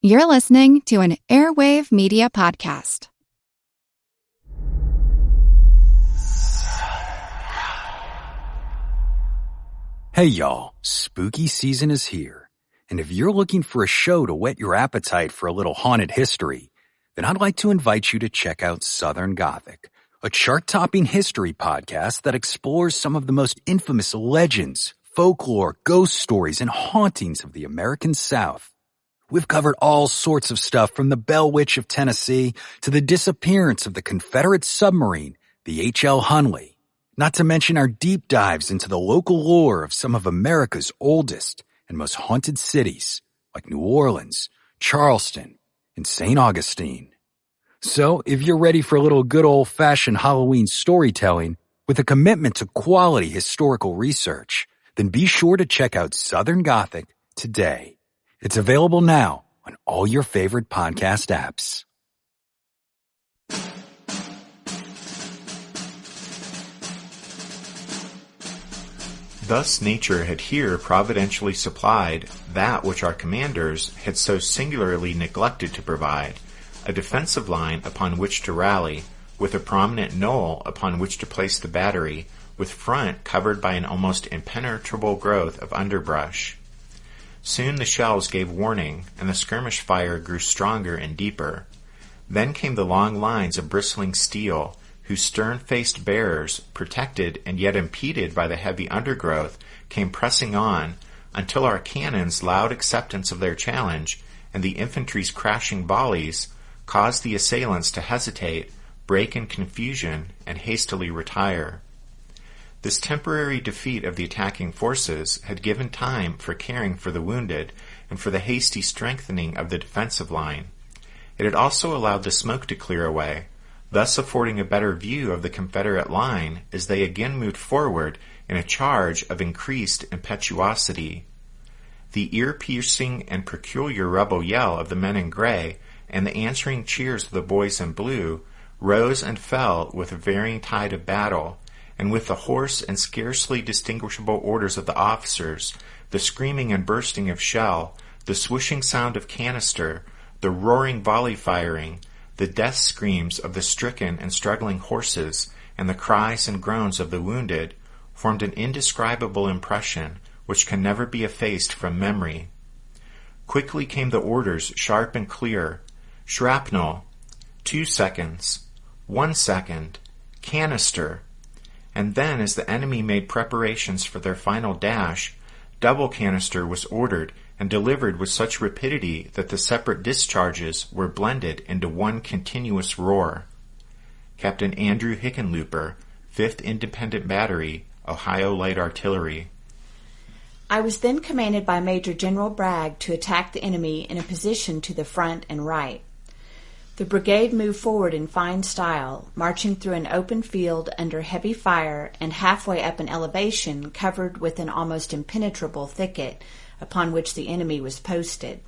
You're listening to an Airwave Media Podcast. Hey y'all, spooky season is here. And if you're looking for a show to whet your appetite for a little haunted history, then I'd like to invite you to check out Southern Gothic, a chart-topping history podcast that explores some of the most infamous legends, folklore, ghost stories, and hauntings of the American South. We've covered all sorts of stuff from the Bell Witch of Tennessee to the disappearance of the Confederate submarine, the H.L. Hunley, not to mention our deep dives into the local lore of some of America's oldest and most haunted cities, like New Orleans, Charleston, and St. Augustine. So, if you're ready for a little good old-fashioned Halloween storytelling with a commitment to quality historical research, then be sure to check out Southern Gothic today. It's available now on all your favorite podcast apps. Thus nature had here providentially supplied that which our commanders had so singularly neglected to provide, a defensive line upon which to rally, with a prominent knoll upon which to place the battery, with front covered by an almost impenetrable growth of underbrush. Soon the shells gave warning, and the skirmish fire grew stronger and deeper. Then came the long lines of bristling steel, whose stern-faced bearers, protected and yet impeded by the heavy undergrowth, came pressing on, until our cannon's loud acceptance of their challenge, and the infantry's crashing volleys, caused the assailants to hesitate, break in confusion, and hastily retire. This temporary defeat of the attacking forces had given time for caring for the wounded and for the hasty strengthening of the defensive line. It had also allowed the smoke to clear away, thus affording a better view of the Confederate line as they again moved forward in a charge of increased impetuosity. The ear-piercing and peculiar rebel yell of the men in gray and the answering cheers of the boys in blue rose and fell with a varying tide of battle, and with the hoarse and scarcely distinguishable orders of the officers, the screaming and bursting of shell, the swishing sound of canister, the roaring volley firing, the death screams of the stricken and struggling horses, and the cries and groans of the wounded, formed an indescribable impression which can never be effaced from memory. Quickly came the orders, sharp and clear: shrapnel, 2 seconds, 1 second, canister. And then, as the enemy made preparations for their final dash, double canister was ordered and delivered with such rapidity that the separate discharges were blended into one continuous roar. Captain Andrew Hickenlooper, 5th Independent Battery, Ohio Light Artillery. I was then commanded by Major General Bragg to attack the enemy in a position to the front and right. The brigade moved forward in fine style, marching through an open field under heavy fire and halfway up an elevation covered with an almost impenetrable thicket upon which the enemy was posted.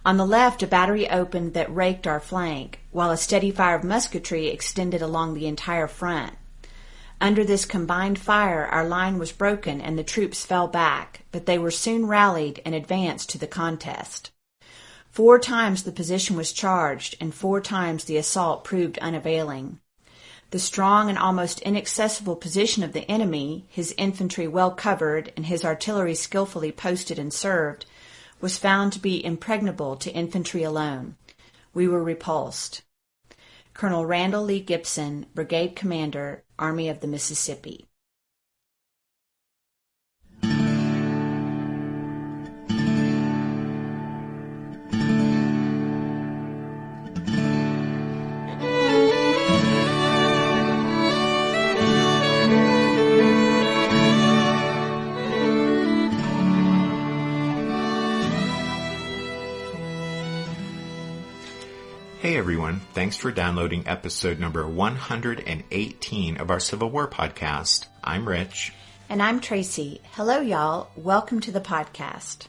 On the left, a battery opened that raked our flank, while a steady fire of musketry extended along the entire front. Under this combined fire, our line was broken and the troops fell back, but they were soon rallied and advanced to the contest. 4 times the position was charged, and 4 times the assault proved unavailing. The strong and almost inaccessible position of the enemy, his infantry well covered and his artillery skillfully posted and served, was found to be impregnable to infantry alone. We were repulsed. Colonel Randall Lee Gibson, Brigade Commander, Army of the Mississippi. Hey everyone, thanks for downloading episode number 118 of our Civil War podcast. I'm Rich. And I'm Tracy. Hello y'all, welcome to the podcast.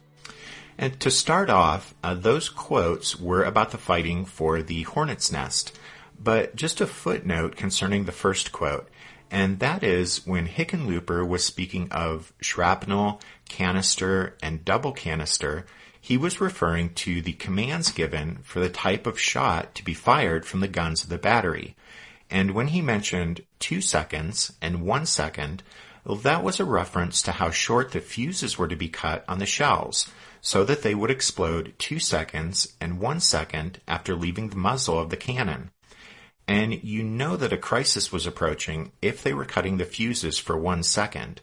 And to start off, those quotes were about the fighting for the Hornet's Nest. But just a footnote concerning the first quote, and that is when Hickenlooper was speaking of shrapnel, canister, and double canister, he was referring to the commands given for the type of shot to be fired from the guns of the battery. And when he mentioned 2 seconds and 1 second, that was a reference to how short the fuses were to be cut on the shells, so that they would explode 2 seconds and 1 second after leaving the muzzle of the cannon. And you know that a crisis was approaching if they were cutting the fuses for 1 second.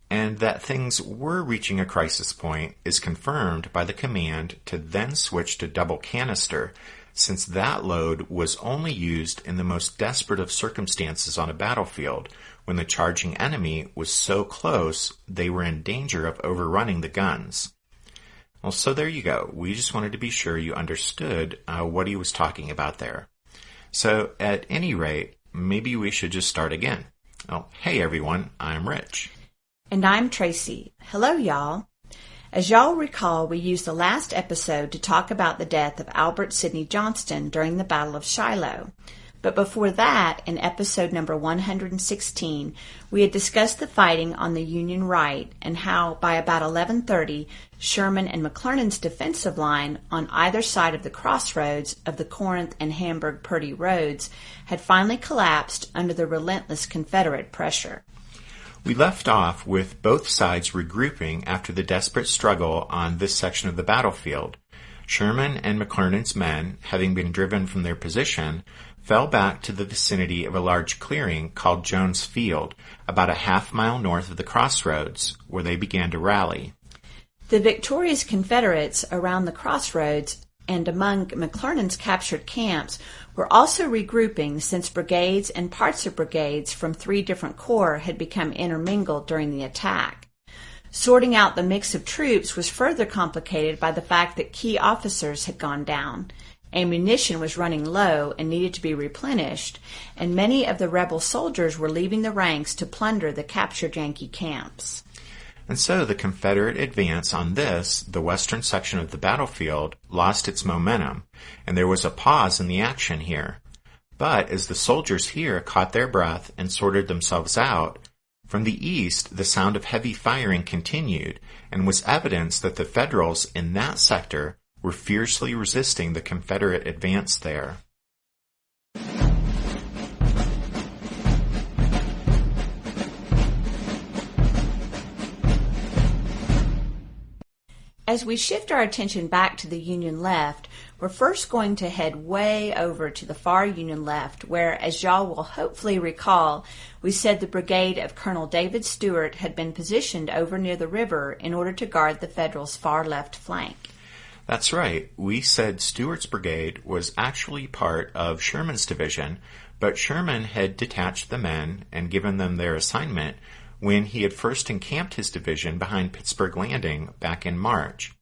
And that things were reaching a crisis point is confirmed by the command to then switch to double canister, since that load was only used in the most desperate of circumstances on a battlefield, when the charging enemy was so close they were in danger of overrunning the guns. Well, so there you go. We just wanted to be sure you understood what he was talking about there. So at any rate, maybe we should just start again. Oh, hey everyone, I'm Rich. And I'm Tracy. Hello, y'all. As y'all recall, we used the last episode to talk about the death of Albert Sidney Johnston during the Battle of Shiloh. But before that, in episode number 116, we had discussed the fighting on the Union right and how, by about 11:30, Sherman and McClernand's defensive line on either side of the crossroads of the Corinth and Hamburg-Purdy roads had finally collapsed under the relentless Confederate pressure. We left off with both sides regrouping after the desperate struggle on this section of the battlefield. Sherman and McClernand's men, having been driven from their position, fell back to the vicinity of a large clearing called Jones Field, about a half-mile north of the crossroads, where they began to rally. The victorious Confederates around the crossroads and among McClernand's captured camps were also regrouping, since brigades and parts of brigades from 3 different corps had become intermingled during the attack. Sorting out the mix of troops was further complicated by the fact that key officers had gone down. Ammunition was running low and needed to be replenished, and many of the rebel soldiers were leaving the ranks to plunder the captured Yankee camps. And so the Confederate advance on this, the western section of the battlefield, lost its momentum, and there was a pause in the action here. But as the soldiers here caught their breath and sorted themselves out, from the east the sound of heavy firing continued, and was evidence that the Federals in that sector were fiercely resisting the Confederate advance there. As we shift our attention back to the Union left, we're first going to head way over to the far Union left, where, as y'all will hopefully recall, we said the brigade of Colonel David Stewart had been positioned over near the river in order to guard the Federals' far left flank. That's right. We said Stewart's brigade was actually part of Sherman's division, but Sherman had detached the men and given them their assignment when he had first encamped his division behind Pittsburgh Landing back in March.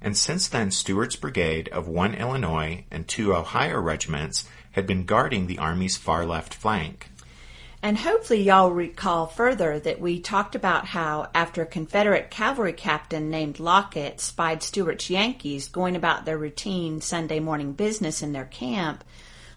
And since then, Stewart's brigade of 1 Illinois and 2 Ohio regiments had been guarding the Army's far left flank. And hopefully y'all recall further that we talked about how, after a Confederate cavalry captain named Lockett spied Stewart's Yankees going about their routine Sunday morning business in their camp,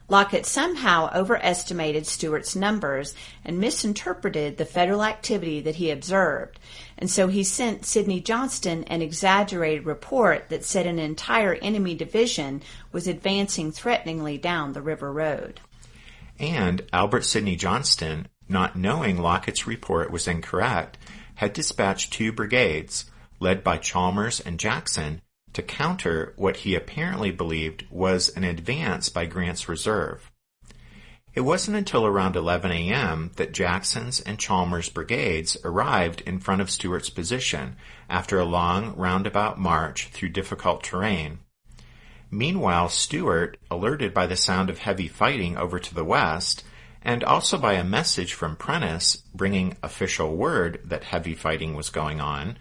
Lockett somehow overestimated Stewart's numbers and misinterpreted the Federal activity that he observed, and so he sent Sidney Johnston an exaggerated report that said an entire enemy division was advancing threateningly down the river road. And Albert Sidney Johnston, not knowing Lockett's report was incorrect, had dispatched 2 brigades, led by Chalmers and Jackson, to counter what he apparently believed was an advance by Grant's reserve. It wasn't until around 11 a.m. that Jackson's and Chalmers' brigades arrived in front of Stewart's position after a long roundabout march through difficult terrain. Meanwhile, Stewart, alerted by the sound of heavy fighting over to the west, and also by a message from Prentiss bringing official word that heavy fighting was going on,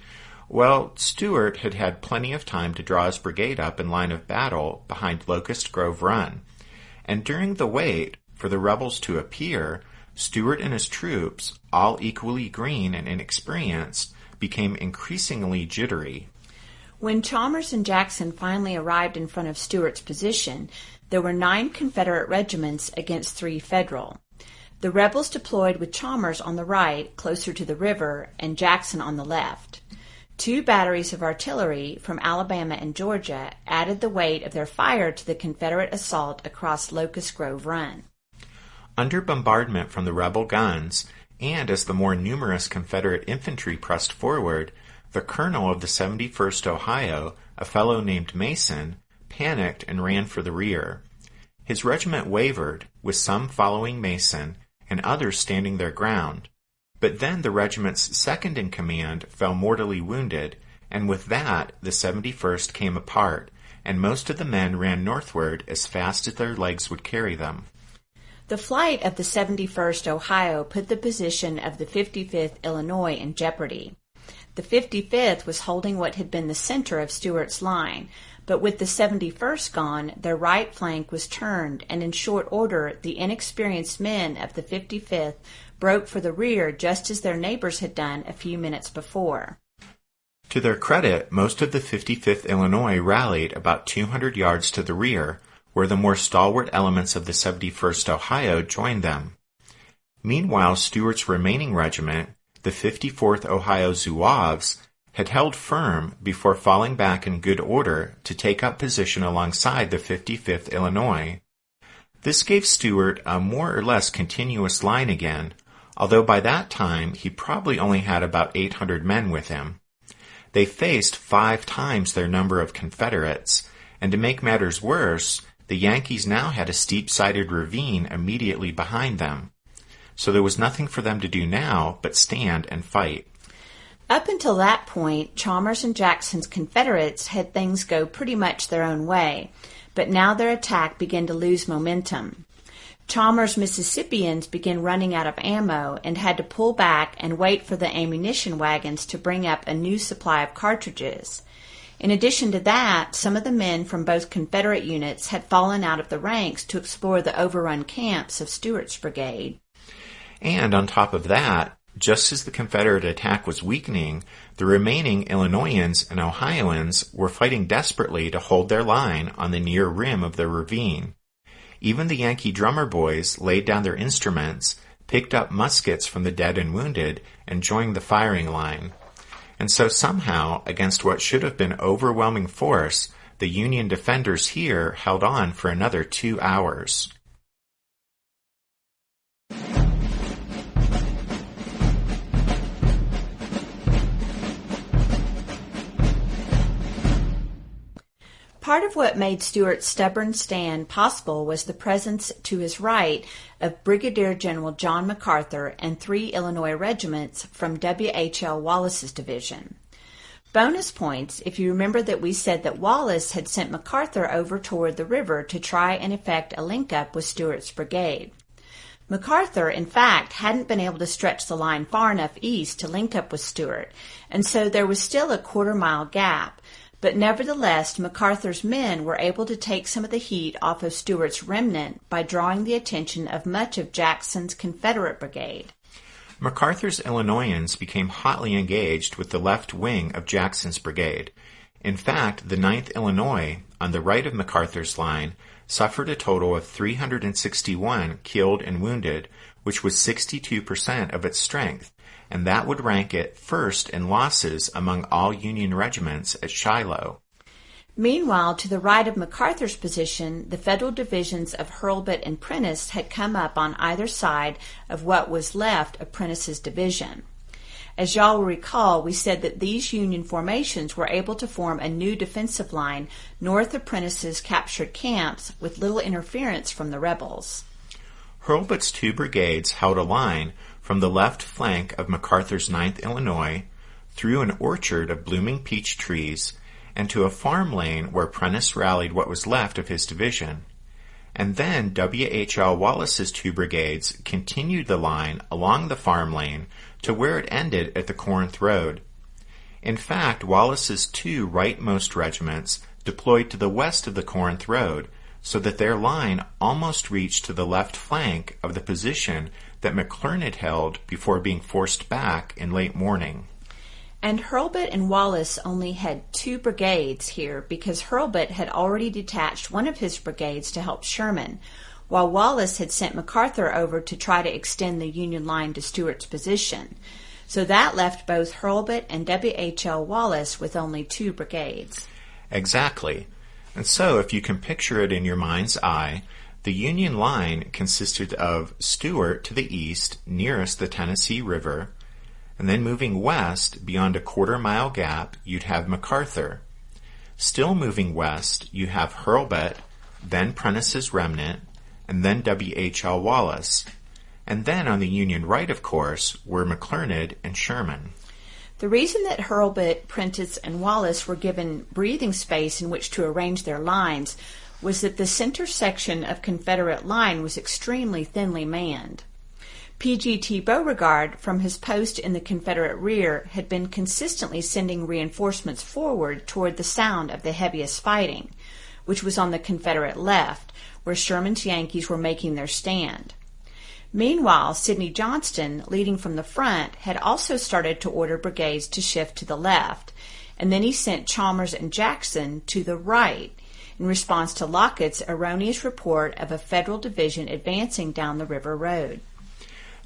well, Stewart had had plenty of time to draw his brigade up in line of battle behind Locust Grove Run. And during the wait for the rebels to appear, Stewart and his troops, all equally green and inexperienced, became increasingly jittery. When Chalmers and Jackson finally arrived in front of Stewart's position, there were 9 Confederate regiments against 3 Federal. The rebels deployed with Chalmers on the right, closer to the river, and Jackson on the left. 2 batteries of artillery from Alabama and Georgia added the weight of their fire to the Confederate assault across Locust Grove Run. Under bombardment from the rebel guns, and as the more numerous Confederate infantry pressed forward, the colonel of the 71st Ohio, a fellow named Mason, panicked and ran for the rear. His regiment wavered, with some following Mason and others standing their ground. But then the regiment's second-in-command fell mortally wounded, and with that the 71st came apart, and most of the men ran northward as fast as their legs would carry them. The flight of the 71st Ohio put the position of the 55th Illinois in jeopardy. The 55th was holding what had been the center of Stuart's line, but with the 71st gone, their right flank was turned, and in short order the inexperienced men of the 55th broke for the rear just as their neighbors had done a few minutes before. To their credit, most of the 55th Illinois rallied about 200 yards to the rear, where the more stalwart elements of the 71st Ohio joined them. Meanwhile, Stuart's remaining regiment, the 54th Ohio Zouaves, had held firm before falling back in good order to take up position alongside the 55th Illinois. This gave Stuart a more or less continuous line again, although by that time he probably only had about 800 men with him. They faced 5 times their number of Confederates, and to make matters worse, the Yankees now had a steep-sided ravine immediately behind them. So there was nothing for them to do now but stand and fight. Up until that point, Chalmers and Jackson's Confederates had things go pretty much their own way, but now their attack began to lose momentum. Chalmers' Mississippians began running out of ammo and had to pull back and wait for the ammunition wagons to bring up a new supply of cartridges. In addition to that, some of the men from both Confederate units had fallen out of the ranks to explore the overrun camps of Stuart's brigade. And on top of that, just as the Confederate attack was weakening, the remaining Illinoisans and Ohioans were fighting desperately to hold their line on the near rim of the ravine. Even the Yankee drummer boys laid down their instruments, picked up muskets from the dead and wounded, and joined the firing line. And so somehow, against what should have been overwhelming force, the Union defenders here held on for another 2 hours. Part of what made Stuart's stubborn stand possible was the presence to his right of Brigadier General John MacArthur and 3 Illinois regiments from W.H.L. Wallace's division. Bonus points if you remember that we said that Wallace had sent MacArthur over toward the river to try and effect a link-up with Stuart's brigade. MacArthur, in fact, hadn't been able to stretch the line far enough east to link up with Stuart, and so there was still a quarter-mile gap. But nevertheless, MacArthur's men were able to take some of the heat off of Stuart's remnant by drawing the attention of much of Jackson's Confederate brigade. MacArthur's Illinoisans became hotly engaged with the left wing of Jackson's brigade. In fact, the 9th Illinois, on the right of MacArthur's line, suffered a total of 361 killed and wounded, which was 62% of its strength, and that would rank it first in losses among all Union regiments at Shiloh. Meanwhile, to the right of MacArthur's position, the Federal divisions of Hurlbut and Prentiss had come up on either side of what was left of Prentiss's division. As y'all will recall, we said that these Union formations were able to form a new defensive line north of Prentiss's captured camps with little interference from the rebels. Hurlbut's 2 brigades held a line from the left flank of MacArthur's 9th Illinois, through an orchard of blooming peach trees, and to a farm lane where Prentiss rallied what was left of his division. And then W.H.L. Wallace's 2 brigades continued the line along the farm lane to where it ended at the Corinth Road. In fact, Wallace's 2 rightmost regiments deployed to the west of the Corinth Road, so that their line almost reached to the left flank of the position that McClernand held before being forced back in late morning. And Hurlbut and Wallace only had 2 brigades here because Hurlbut had already detached one of his brigades to help Sherman, while Wallace had sent MacArthur over to try to extend the Union line to Stuart's position. So that left both Hurlbut and W.H.L. Wallace with only 2 brigades. Exactly. And so, if you can picture it in your mind's eye, the Union line consisted of Stuart to the east, nearest the Tennessee River, and then moving west beyond a quarter-mile gap, you'd have MacArthur. Still moving west, you have Hurlbut, then Prentice's remnant, and then W.H.L. Wallace. And then on the Union right, of course, were McClernand and Sherman. The reason that Hurlbut, Prentice, and Wallace were given breathing space in which to arrange their lines was that the center section of Confederate line was extremely thinly manned. P.G.T. Beauregard, from his post in the Confederate rear, had been consistently sending reinforcements forward toward the sound of the heaviest fighting, which was on the Confederate left, where Sherman's Yankees were making their stand. Meanwhile, Sidney Johnston, leading from the front, had also started to order brigades to shift to the left, and then he sent Chalmers and Jackson to the right in response to Lockett's erroneous report of a Federal division advancing down the river road.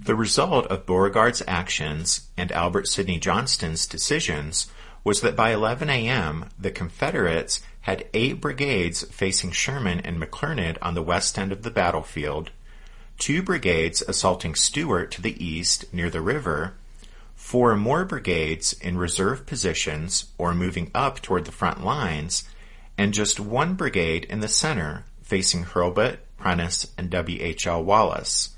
The result of Beauregard's actions and Albert Sidney Johnston's decisions was that by 11 a.m., the Confederates had 8 brigades facing Sherman and McClernand on the west end of the battlefield, 2 brigades assaulting Stuart to the east near the river, 4 more brigades in reserve positions or moving up toward the front lines, and just 1 brigade in the center facing Hurlbut, Prentice, and W.H.L. Wallace.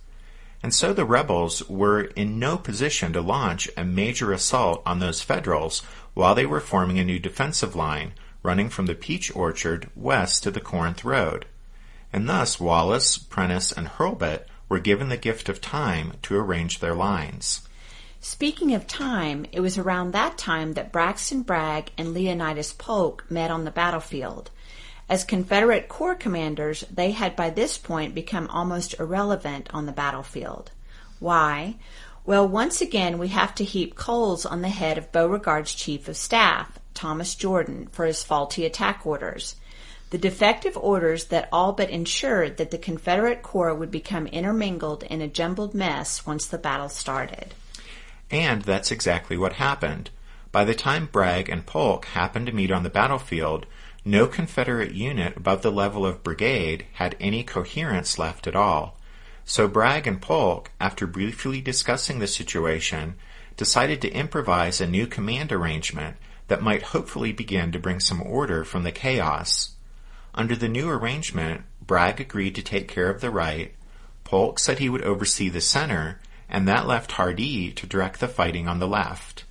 And so the rebels were in no position to launch a major assault on those Federals while they were forming a new defensive line running from the Peach Orchard west to the Corinth Road. And thus Wallace, Prentice, and Hurlbut were given the gift of time to arrange their lines. Speaking of time, it was around that time that Braxton Bragg and Leonidas Polk met on the battlefield. As Confederate Corps commanders, they had by this point become almost irrelevant on the battlefield. Why? Well, once again, we have to heap coals on the head of Beauregard's chief of staff, Thomas Jordan, for his faulty attack orders. The defective orders that all but ensured that the Confederate Corps would become intermingled in a jumbled mess once the battle started. And that's exactly what happened. By the time Bragg and Polk happened to meet on the battlefield, no Confederate unit above the level of brigade had any coherence left at all. So Bragg and Polk, after briefly discussing the situation, decided to improvise a new command arrangement that might hopefully begin to bring some order from the chaos. Under the new arrangement, Bragg agreed to take care of the right, Polk said he would oversee the center, and that left Hardee to direct the fighting on the left.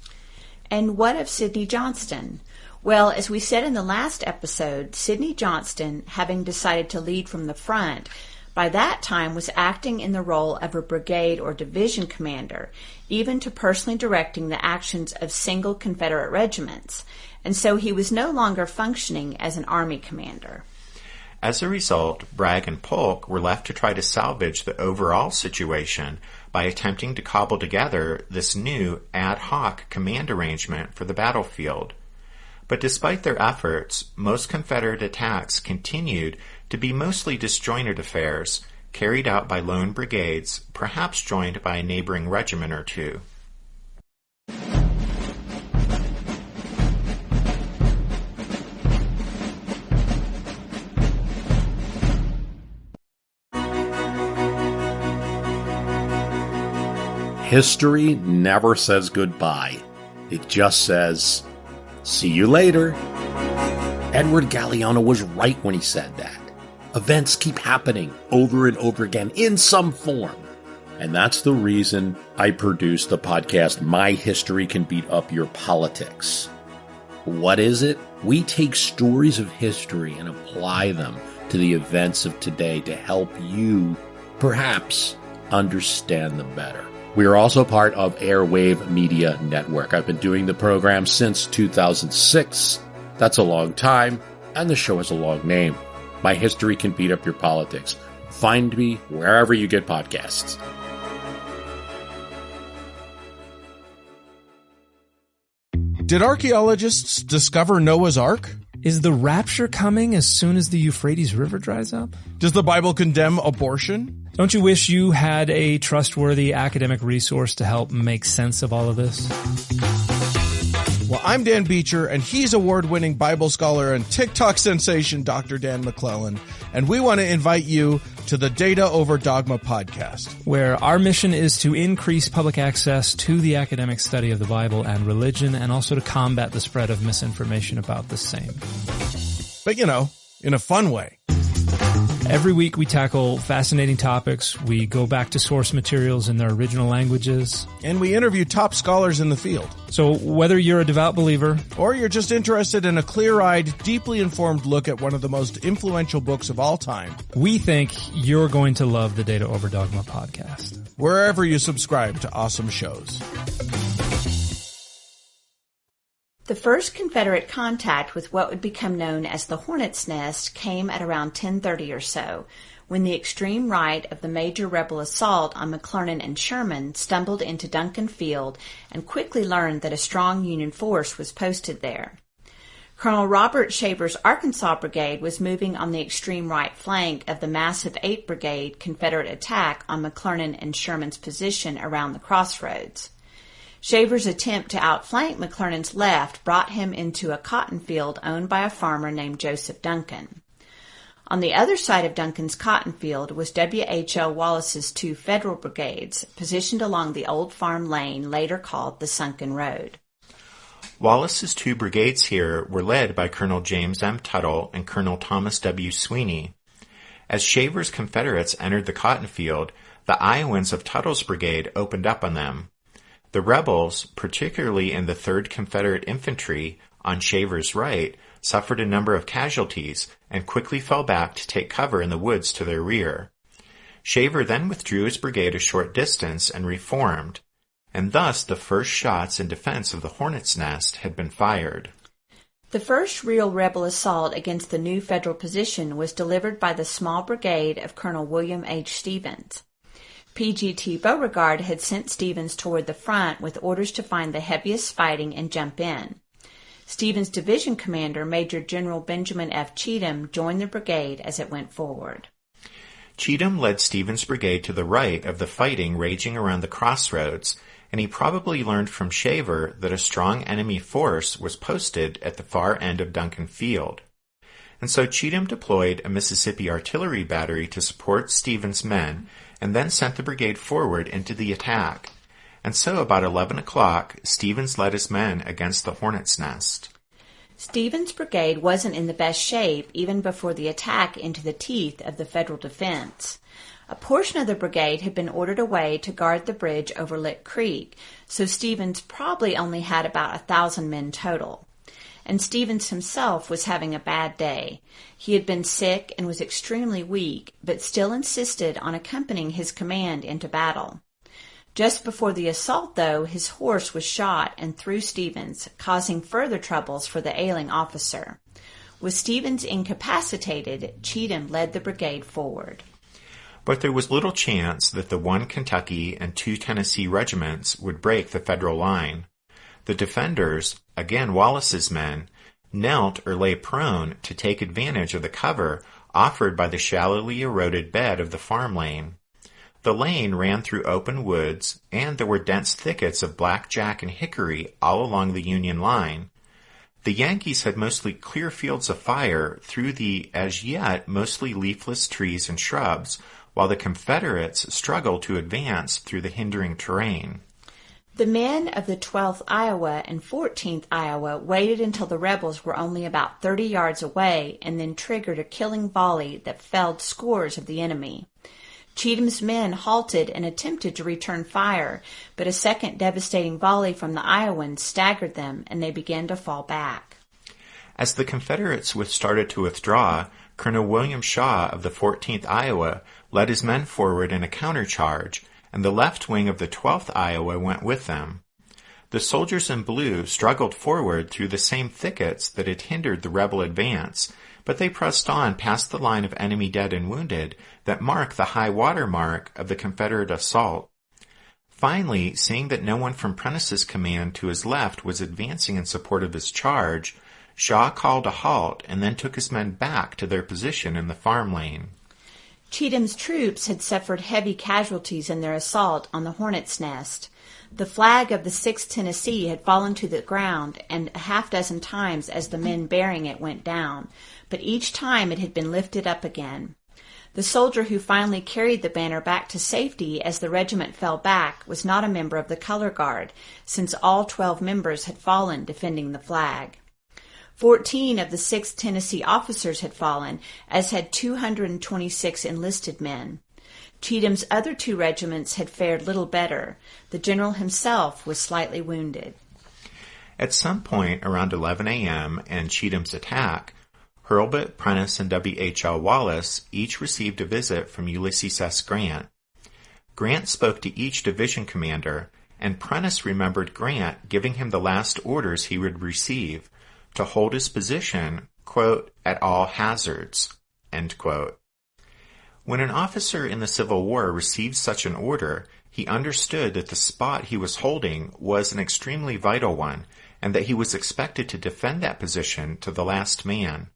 And what of Sidney Johnston? Well, as we said in the last episode, Sidney Johnston, having decided to lead from the front, by that time was acting in the role of a brigade or division commander, even to personally directing the actions of single Confederate regiments, and so he was no longer functioning as an army commander. As a result, Bragg and Polk were left to try to salvage the overall situation by attempting to cobble together this new ad hoc command arrangement for the battlefield. But despite their efforts, most Confederate attacks continued to be mostly disjointed affairs, carried out by lone brigades, perhaps joined by a neighboring regiment or two. History never says goodbye. It just says, see you later. Edward Galeano was right when he said that. Events keep happening over and over again in some form. And that's the reason I produced the podcast, My History Can Beat Up Your Politics. What is it? We take stories of history and apply them to the events of today to help you, perhaps, understand them better. We are also part of Airwave Media Network. I've been doing the program since 2006. That's a long time, and the show has a long name. My History Can Beat Up Your Politics. Find me wherever you get podcasts. Did archaeologists discover Noah's Ark? Is the rapture coming as soon as the Euphrates River dries up? Does the Bible condemn abortion? Don't you wish you had a trustworthy academic resource to help make sense of all of this? Well, I'm Dan Beecher, and he's award-winning Bible scholar and TikTok sensation Dr. Dan McClellan, and we want to invite you to the Data Over Dogma podcast, where our mission is to increase public access to the academic study of the Bible and religion, and also to combat the spread of misinformation about the same. But, in a fun way. Every week we tackle fascinating topics, we go back to source materials in their original languages, and we interview top scholars in the field. So whether you're a devout believer, or you're just interested in a clear-eyed, deeply informed look at one of the most influential books of all time, we think you're going to love the Data Over Dogma podcast, wherever you subscribe to awesome shows. The first Confederate contact with what would become known as the Hornet's Nest came at around 10:30 or so, when the extreme right of the major rebel assault on McClernand and Sherman stumbled into Duncan Field and quickly learned that a strong Union force was posted there. Colonel Robert Shaver's Arkansas Brigade was moving on the extreme right flank of the massive 8th Brigade Confederate attack on McClernand and Sherman's position around the crossroads. Shaver's attempt to outflank McClernand's left brought him into a cotton field owned by a farmer named Joseph Duncan. On the other side of Duncan's cotton field was W.H.L. Wallace's 2 Federal brigades, positioned along the old farm lane later called the Sunken Road. Wallace's 2 brigades here were led by Colonel James M. Tuttle and Colonel Thomas W. Sweeney. As Shaver's Confederates entered the cotton field, the Iowans of Tuttle's brigade opened up on them. The rebels, particularly in the 3rd Confederate Infantry on Shaver's right, suffered a number of casualties and quickly fell back to take cover in the woods to their rear. Shaver then withdrew his brigade a short distance and reformed, and thus the first shots in defense of the Hornet's Nest had been fired. The first real rebel assault against the new Federal position was delivered by the small brigade of Colonel William H. Stevens. P.G.T. Beauregard had sent Stevens toward the front with orders to find the heaviest fighting and jump in. Stevens' division commander, Major General Benjamin F. Cheatham, joined the brigade as it went forward. Cheatham led Stevens' brigade to the right of the fighting raging around the crossroads, and he probably learned from Shaver that a strong enemy force was posted at the far end of Duncan Field. And so Cheatham deployed a Mississippi artillery battery to support Stevens' men, and then sent the brigade forward into the attack. And so about 11 o'clock, Stevens led his men against the Hornet's Nest. Stevens' brigade wasn't in the best shape even before the attack into the teeth of the Federal defense. A portion of the brigade had been ordered away to guard the bridge over Lick Creek, so Stevens probably only had about 1,000 men total. And Stevens himself was having a bad day. He had been sick and was extremely weak, but still insisted on accompanying his command into battle. Just before the assault, though, his horse was shot and through Stevens, causing further troubles for the ailing officer. With Stevens incapacitated, Cheatham led the brigade forward. But there was little chance that the 1 Kentucky and 2 Tennessee regiments would break the Federal line. The defenders, again Wallace's men, knelt or lay prone to take advantage of the cover offered by the shallowly eroded bed of the farm lane. The lane ran through open woods, and there were dense thickets of blackjack and hickory all along the Union line. The Yankees had mostly clear fields of fire through the, as yet, mostly leafless trees and shrubs, while the Confederates struggled to advance through the hindering terrain. The men of the 12th Iowa and 14th Iowa waited until the rebels were only about 30 yards away and then triggered a killing volley that felled scores of the enemy. Cheatham's men halted and attempted to return fire, but a second devastating volley from the Iowans staggered them and they began to fall back. As the Confederates started to withdraw, Colonel William Shaw of the 14th Iowa led his men forward in a countercharge, and the left wing of the 12th Iowa went with them. The soldiers in blue struggled forward through the same thickets that had hindered the rebel advance, but they pressed on past the line of enemy dead and wounded that mark the high water mark of the Confederate assault. Finally, seeing that no one from Prentice's command to his left was advancing in support of his charge, Shaw called a halt and then took his men back to their position in the farm lane. Cheatham's troops had suffered heavy casualties in their assault on the Hornet's Nest. The flag of the 6th Tennessee had fallen to the ground and a half-dozen times as the men bearing it went down, but each time it had been lifted up again. The soldier who finally carried the banner back to safety as the regiment fell back was not a member of the color guard, since all 12 members had fallen defending the flag. 14 of the 6th Tennessee officers had fallen, as had 226 enlisted men. Cheatham's other 2 regiments had fared little better. The general himself was slightly wounded. At some point around 11 a.m. and Cheatham's attack, Hurlbut, Prentiss, and W.H.L. Wallace each received a visit from Ulysses S. Grant. Grant spoke to each division commander, and Prentiss remembered Grant giving him the last orders he would receive to hold his position, quote, at all hazards, end quote. When an officer in the Civil War received such an order, he understood that the spot he was holding was an extremely vital one, and that he was expected to defend that position to the last man.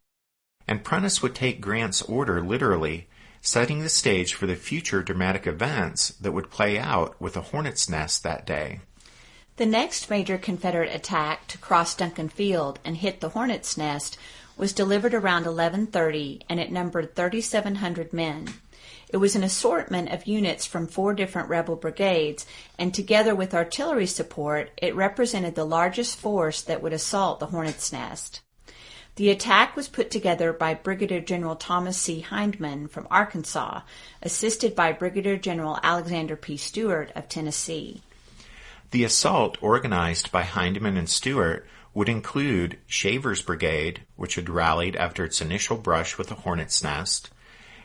And Prentiss would take Grant's order literally, setting the stage for the future dramatic events that would play out with the Hornet's Nest that day. The next major Confederate attack to cross Duncan Field and hit the Hornet's Nest was delivered around 11:30, and it numbered 3,700 men. It was an assortment of units from 4 different rebel brigades, and together with artillery support, it represented the largest force that would assault the Hornet's Nest. The attack was put together by Brigadier General Thomas C. Hindman from Arkansas, assisted by Brigadier General Alexander P. Stewart of Tennessee. The assault organized by Hindman and Stewart would include Shaver's brigade, which had rallied after its initial brush with the Hornet's Nest,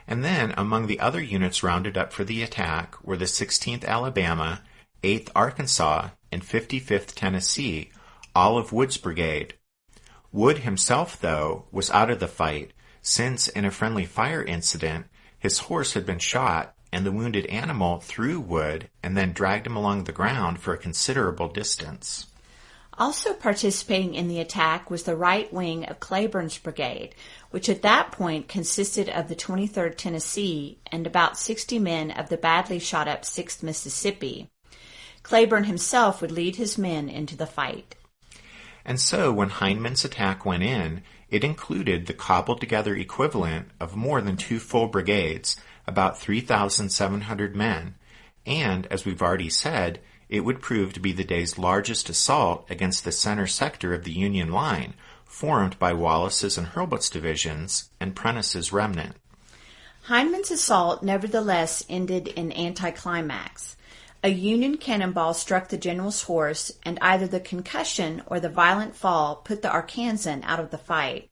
and then among the other units rounded up for the attack were the 16th Alabama, 8th Arkansas, and 55th Tennessee, all of Wood's brigade. Wood himself, though, was out of the fight, since in a friendly fire incident, his horse had been shot and the wounded animal threw Wood and then dragged him along the ground for a considerable distance. Also participating in the attack was the right wing of Cleburne's brigade, which at that point consisted of the 23rd Tennessee and about 60 men of the badly shot-up 6th Mississippi. Cleburne himself would lead his men into the fight. And so when Hindman's attack went in, it included the cobbled-together equivalent of more than 2 full brigades, about 3,700 men, and, as we've already said, it would prove to be the day's largest assault against the center sector of the Union line, formed by Wallace's and Hurlbut's divisions and Prentiss's remnant. Hindman's assault nevertheless ended in anticlimax. A Union cannonball struck the general's horse, and either the concussion or the violent fall put the Arkansan out of the fight.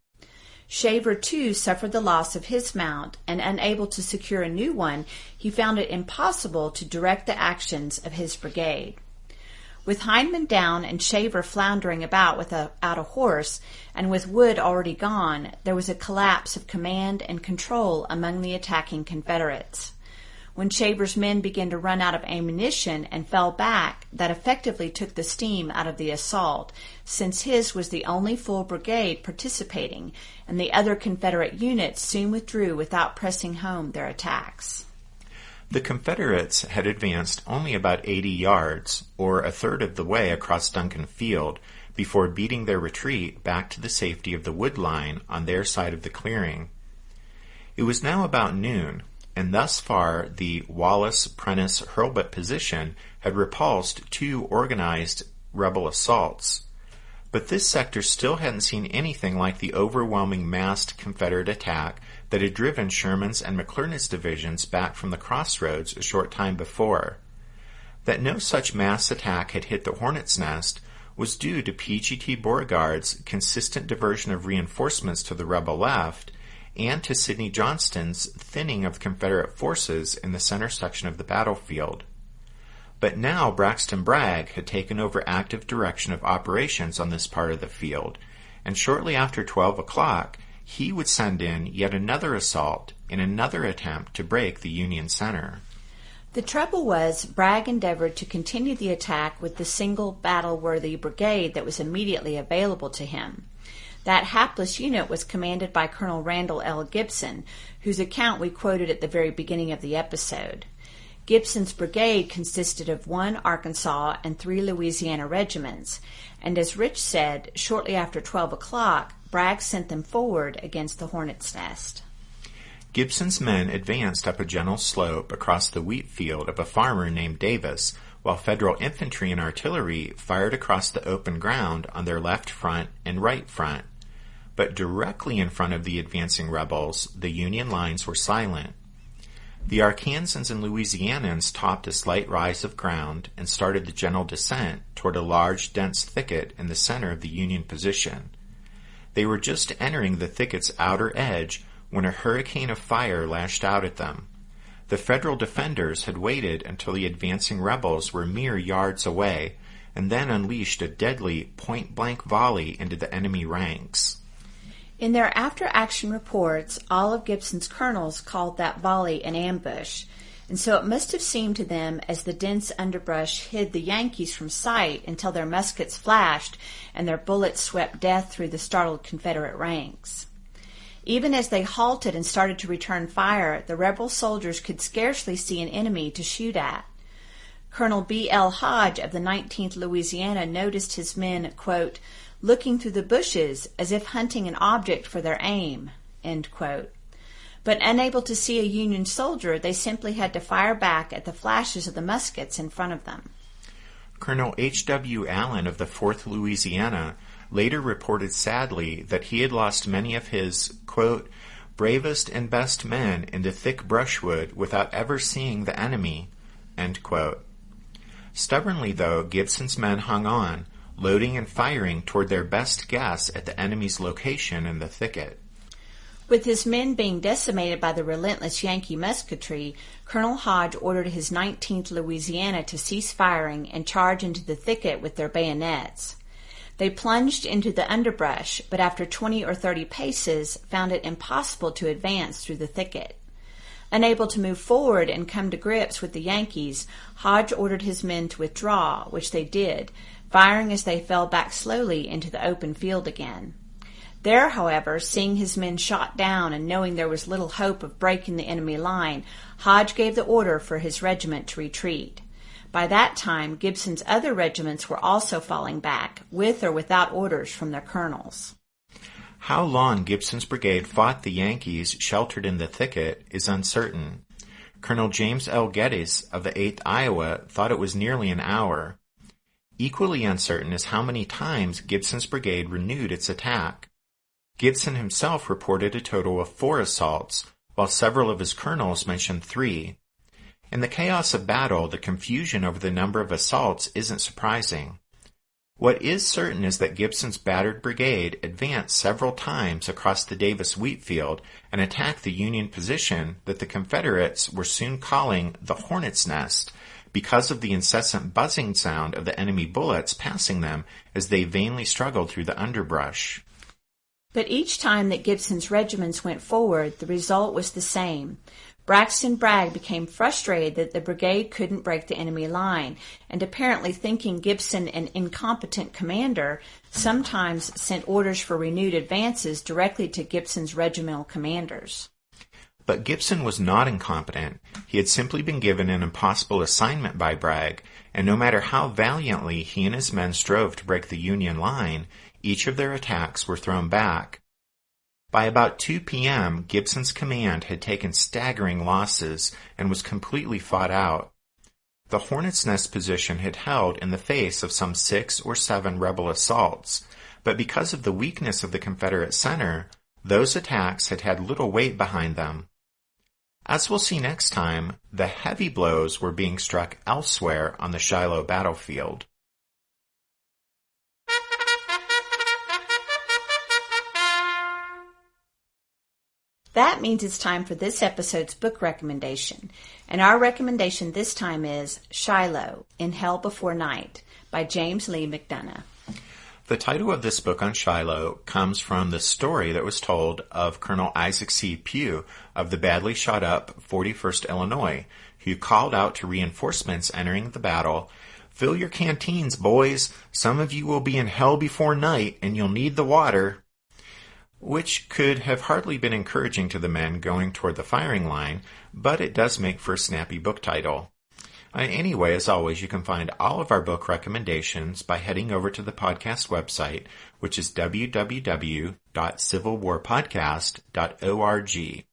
Shaver, too, suffered the loss of his mount, and unable to secure a new one, he found it impossible to direct the actions of his brigade. With Hindman down and Shaver floundering about without a horse, and with Wood already gone, there was a collapse of command and control among the attacking Confederates. When Shaver's men began to run out of ammunition and fell back, that effectively took the steam out of the assault, since his was the only full brigade participating, and the other Confederate units soon withdrew without pressing home their attacks. The Confederates had advanced only about 80 yards, or a third of the way across Duncan Field, before beating their retreat back to the safety of the wood line on their side of the clearing. It was now about noon, and thus far the Wallace-Prentiss-Hurlbut position had repulsed 2 organized rebel assaults. But this sector still hadn't seen anything like the overwhelming massed Confederate attack that had driven Sherman's and McClernand's divisions back from the crossroads a short time before. That no such mass attack had hit the Hornet's Nest was due to P.G.T. Beauregard's consistent diversion of reinforcements to the rebel left, and to Sidney Johnston's thinning of Confederate forces in the center section of the battlefield. But now Braxton Bragg had taken over active direction of operations on this part of the field, and shortly after 12 o'clock, he would send in yet another assault in another attempt to break the Union center. The trouble was, Bragg endeavored to continue the attack with the single battle-worthy brigade that was immediately available to him. That hapless unit was commanded by Colonel Randall L. Gibson, whose account we quoted at the very beginning of the episode. Gibson's brigade consisted of 1 Arkansas and 3 Louisiana regiments, and as Rich said, shortly after 12 o'clock, Bragg sent them forward against the Hornet's Nest. Gibson's men advanced up a gentle slope across the wheat field of a farmer named Davis, while Federal infantry and artillery fired across the open ground on their left front and right front. But directly in front of the advancing rebels, the Union lines were silent. The Arkansans and Louisianans topped a slight rise of ground and started the gentle descent toward a large, dense thicket in the center of the Union position. They were just entering the thicket's outer edge when a hurricane of fire lashed out at them. The Federal defenders had waited until the advancing rebels were mere yards away, and then unleashed a deadly point-blank volley into the enemy ranks. In their after-action reports, all of Gibson's colonels called that volley an ambush, and so it must have seemed to them as the dense underbrush hid the Yankees from sight until their muskets flashed and their bullets swept death through the startled Confederate ranks. Even as they halted and started to return fire, the rebel soldiers could scarcely see an enemy to shoot at. Colonel B. L. Hodge of the 19th Louisiana noticed his men, quote, looking through the bushes as if hunting an object for their aim, end quote. But unable to see a Union soldier, they simply had to fire back at the flashes of the muskets in front of them. Colonel H.W. Allen of the 4th Louisiana later reported sadly that he had lost many of his, quote, bravest and best men in the thick brushwood without ever seeing the enemy, end quote. Stubbornly, though, Gibson's men hung on, loading and firing toward their best guess at the enemy's location in the thicket. With his men being decimated by the relentless Yankee musketry, Colonel Hodge ordered his 19th Louisiana to cease firing and charge into the thicket with their bayonets. They plunged into the underbrush, but after 20 or 30 paces, found it impossible to advance through the thicket. Unable to move forward and come to grips with the Yankees, Hodge ordered his men to withdraw, which they did, firing as they fell back slowly into the open field again. There, however, seeing his men shot down and knowing there was little hope of breaking the enemy line, Hodge gave the order for his regiment to retreat. By that time, Gibson's other regiments were also falling back, with or without orders from their colonels. How long Gibson's brigade fought the Yankees sheltered in the thicket is uncertain. Colonel James L. Geddes of the 8th Iowa thought it was nearly an hour. Equally uncertain is how many times Gibson's brigade renewed its attack. Gibson himself reported a total of 4 assaults, while several of his colonels mentioned 3. In the chaos of battle, the confusion over the number of assaults isn't surprising. What is certain is that Gibson's battered brigade advanced several times across the Davis wheat field and attacked the Union position that the Confederates were soon calling the Hornet's Nest because of the incessant buzzing sound of the enemy bullets passing them as they vainly struggled through the underbrush. But each time that Gibson's regiments went forward, the result was the same. Braxton Bragg became frustrated that the brigade couldn't break the enemy line, and apparently thinking Gibson an incompetent commander, sometimes sent orders for renewed advances directly to Gibson's regimental commanders. But Gibson was not incompetent. He had simply been given an impossible assignment by Bragg, and no matter how valiantly he and his men strove to break the Union line, each of their attacks were thrown back. By about 2 p.m., Gibson's command had taken staggering losses and was completely fought out. The Hornet's Nest position had held in the face of some 6 or 7 rebel assaults, but because of the weakness of the Confederate center, those attacks had had little weight behind them. As we'll see next time, the heavy blows were being struck elsewhere on the Shiloh battlefield. That means it's time for this episode's book recommendation, and our recommendation this time is Shiloh, In Hell Before Night, by James Lee McDonough. The title of this book on Shiloh comes from the story that was told of Colonel Isaac C. Pugh of the badly shot up 41st Illinois, who called out to reinforcements entering the battle, "Fill your canteens, boys. Some of you will be in hell before night, and you'll need the water." which could have hardly been encouraging to the men going toward the firing line, but it does make for a snappy book title. Anyway, as always, you can find all of our book recommendations by heading over to the podcast website, which is www.civilwarpodcast.org.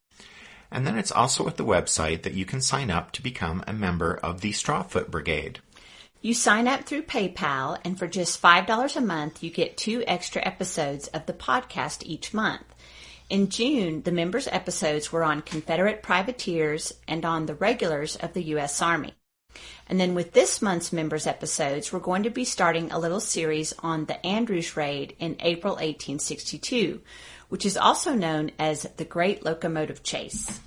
And then it's also at the website that you can sign up to become a member of the Strawfoot Brigade. You sign up through PayPal, and for just $5 a month, you get 2 extra episodes of the podcast each month. In June, the members' episodes were on Confederate privateers and on the regulars of the U.S. Army. And then with this month's members' episodes, we're going to be starting a little series on the Andrews Raid in April 1862, which is also known as the Great Locomotive Chase.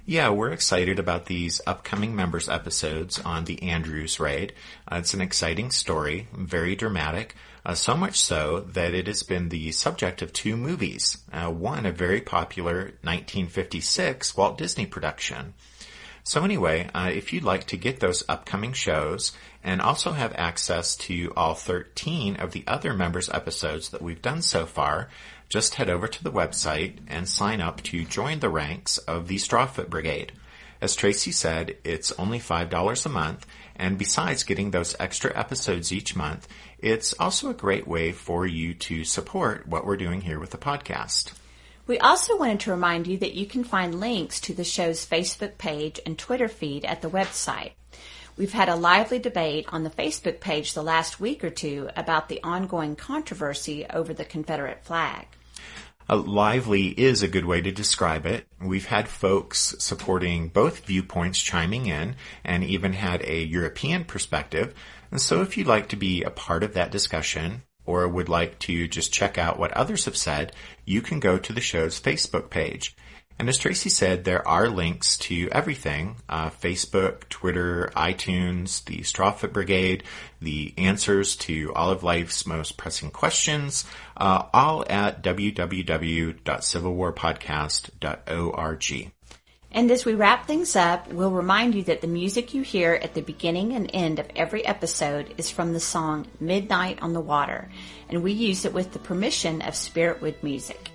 Yeah, we're excited about these upcoming members episodes on the Andrews Raid. It's an exciting story, very dramatic, so much so that it has been the subject of 2 movies. One, a very popular 1956 Walt Disney production. So anyway, if you'd like to get those upcoming shows and also have access to all 13 of the other members episodes that we've done so far, just head over to the website and sign up to join the ranks of the Strawfoot Brigade. As Tracy said, it's only $5 a month, and besides getting those extra episodes each month, it's also a great way for you to support what we're doing here with the podcast. We also wanted to remind you that you can find links to the show's Facebook page and Twitter feed at the website. We've had a lively debate on the Facebook page the last week or two about the ongoing controversy over the Confederate flag. Lively is a good way to describe it. We've had folks supporting both viewpoints chiming in and even had a European perspective. And so if you'd like to be a part of that discussion or would like to just check out what others have said, you can go to the show's Facebook page. And as Tracy said, there are links to everything, Facebook, Twitter, iTunes, the Strawfoot Brigade, the answers to all of life's most pressing questions, all at www.civilwarpodcast.org. And as we wrap things up, we'll remind you that the music you hear at the beginning and end of every episode is from the song Midnight on the Water, and we use it with the permission of Spiritwood Music.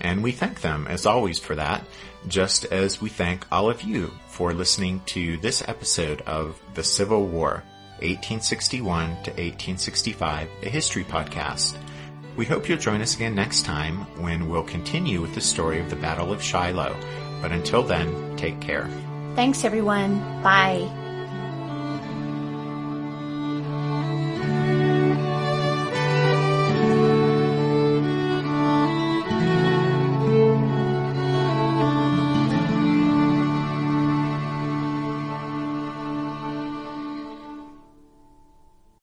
And we thank them, as always, for that, just as we thank all of you for listening to this episode of The Civil War, 1861 to 1865, a history podcast. We hope you'll join us again next time when we'll continue with the story of the Battle of Shiloh. But until then, take care. Thanks, everyone. Bye.